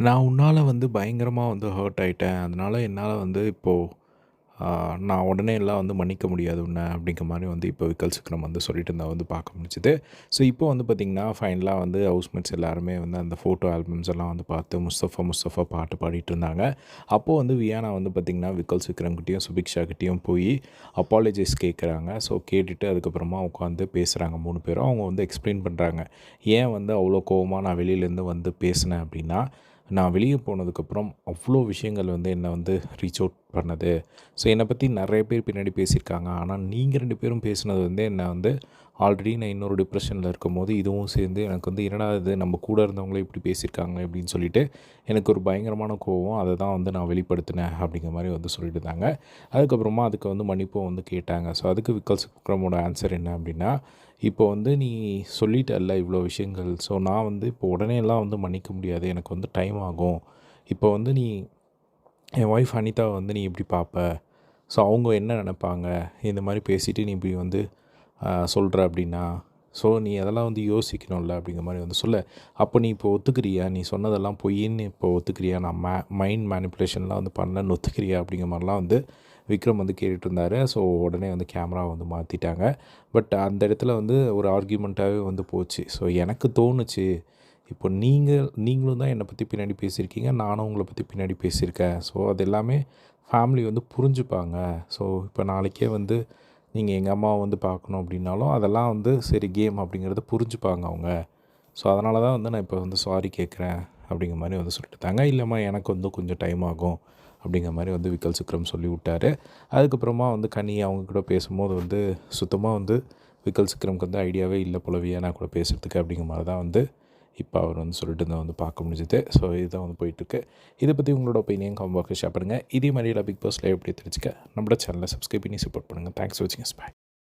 நான் உன்னால வந்து பயங்கரமா வந்து ஹர்ட் ஆயிட்டேன். அதனால என்னால வந்து இப்போ நான் உடனே எல்லாம் வந்து மன்னிக்க முடியாது உன்ன அப்படிங்கிற மாரி வந்து இப்போ விக்கல் சிக்ரம் வந்து சொல்லிட்டு இருந்தா வந்து பார்க்க முடிஞ்சுது. ஸோ இப்போ வந்து பார்த்தீங்கன்னா, ஃபைனலா வந்து ஹவுஸ்மேட்ஸ் எல்லாருமே வந்து அந்த ஃபோட்டோ ஆல்பம்ஸ் எல்லாம் வந்து பார்த்து முஸ்தஃபா முஸ்தஃபா பாட்டு பாடிட்டு இருந்தாங்க. அப்போ வந்து வியானா வந்து பார்த்தீங்கன்னா, விக்கல் சிக்ரம் கிட்டயும், சுபிக்ஷா கிட்டயும் போய் அப்பாலஜைஸ் கேட்குறாங்க. ஸோ கேட்டுட்டு அதுக்கப்புறமா உட்காந்து பேசுகிறாங்க 3 பேரும். அவங்க வந்து எக்ஸ்ப்ளைன் பண்ணுறாங்க. ஏன் வந்து அவ்வளோ கோவமா நான் வெளியிலேருந்து வந்து பேசினேன் அப்படின்னா, நான் வெளிய போனதுக்கப்புறம் அவ்வளோ விஷயங்கள் வந்து என்ன வந்து ரீச் அவுட் பண்ணது. ஸோ என்னை பற்றி நிறைய பேர் பின்னாடி பேசியிருக்காங்க. ஆனால் நீங்கள் 2 பேரும் பேசினது வந்து என்ன வந்து ஆல்ரெடி நான் இன்னொரு டிப்ரெஷனில் இருக்கும்போது இதுவும் சேர்ந்து எனக்கு வந்து என்னடா இது நம்ம கூட இருந்தவங்களே இப்படி பேசியிருக்காங்க அப்படின்னு சொல்லிட்டு எனக்கு ஒரு பயங்கரமான கோவம். அதை தான் வந்து நான் வெளிப்படுத்தினேன் அப்படிங்கிற மாதிரி வந்து சொல்லிட்டு இருந்தாங்க. அதுக்கப்புறமா அதுக்கு வந்து மன்னிப்பும் வந்து கேட்டாங்க. ஸோ அதுக்கு விக்கல் சுக்ரமோட ஆன்சர் என்ன அப்படின்னா, இப்போ வந்து நீ சொல்லிட்டல்ல இவ்வளோ விஷயங்கள். ஸோ நான் வந்து இப்போ உடனேலாம் வந்து மன்னிக்க முடியாது. எனக்கு வந்து டைம் ஆகும். இப்போ வந்து நீ என் ஒய்ஃப் அனிதாவை வந்து நீ எப்படி பார்ப்ப? ஸோ அவங்க என்ன நினைப்பாங்க? இந்த மாதிரி பேசிட்டு நீ இப்படி வந்து சொல்கிற அப்படின்னா, ஸோ நீ அதெல்லாம் வந்து யோசிக்கணும்ல அப்படிங்கிற மாதிரி வந்து சொல்ல, அப்போ நீ இப்போ ஒத்துக்கிறியா? நீ சொன்னதெல்லாம் பொய்ன்னு இப்போ ஒத்துக்கிறியா? நான் மைண்ட் மேனிப்புலேஷன்லாம் வந்து பண்ணலன்னு ஒத்துக்கிறியா? அப்படிங்கிற மாதிரிலாம் வந்து விக்ரம் வந்து கேட்டுட்டு இருந்தார். ஸோ உடனே வந்து கேமரா வந்து மாற்றிட்டாங்க. பட் அந்த இடத்துல வந்து ஒரு ஆர்கியூமெண்ட்டாகவே வந்து போச்சு. ஸோ எனக்கு தோணுச்சு, இப்போ நீங்களும் தான் என்னை பற்றி பின்னாடி பேசியிருக்கீங்க, நானும் உங்களை பற்றி பின்னாடி பேசியிருக்கேன். ஸோ அது எல்லாமே ஃபேமிலி வந்து புரிஞ்சுப்பாங்க. ஸோ இப்போ நாளைக்கே வந்து நீங்கள் எங்கள் அம்மாவை வந்து பார்க்கணும் அப்படின்னாலும் அதெல்லாம் வந்து சரி கேம் அப்படிங்கிறத புரிஞ்சுப்பாங்க அவங்க. ஸோ அதனால தான் வந்து நான் இப்போ வந்து சாரி கேட்குறேன் அப்படிங்கிற மாதிரி வந்து சொல்லிட்டுருந்தாங்க. இல்லைம்மா எனக்கு வந்து கொஞ்சம் டைம் ஆகும் அப்படிங்கிற மாதிரி வந்து விக்கல் சிக்ரம் சொல்லி விட்டாரு. அதுக்கப்புறமா வந்து கனி அவங்க கூட பேசும்போது வந்து சுத்தமாக வந்து விக்கல் சிக்ரம்க்கு வந்து ஐடியாவே இல்லை போல வியானா கூட பேசுகிறதுக்கு அப்படிங்கிற மாதிரி தான் வந்து இப்போ அவர் வந்து சொல்லிட்டு இருந்தால் வந்து பார்க்க முடிஞ்சுது. ஸோ இதுதான் வந்து போயிட்டுருக்கு. இதை பற்றி உங்களோட ஒப்பீனியன் கமெண்ட் பாக்ஸில் ஷேர் பண்ணுங்கள். இதே மாதிரி பிக் பாஸ் லைவ் எப்படி தெரிஞ்சுக்க நம்மளோட சேனலை சப்ஸ்கிரைப் பண்ணி சப்போர்ட் பண்ணுங்கள். தேங்க்ஸ் ஃபார் வாட்சிங். பை.